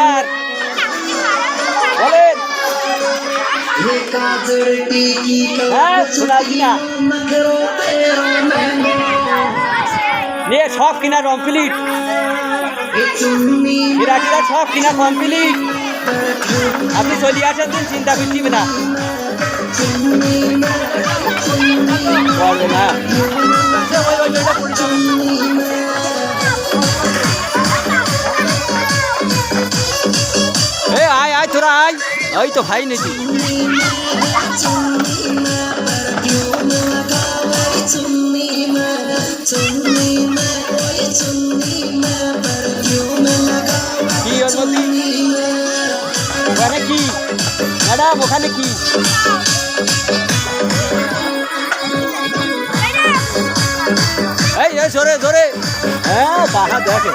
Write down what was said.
আর বলেন হ্যাঁ শোনা কিনা নিয়ে সব কিনা কমপ্লিট বিরাটিরা সব কিনা কমপ্লিট আপনি চলে আসেন দিন চিন্তা করছি না বলবে না এ আয় আয় তোরা আয় ওই তো ভাই নাকি কি অনুমতি ওখানে কি ম্যাডাম ওখানে কি এই জোরে জোরে হ্যাঁ বাহা দেখে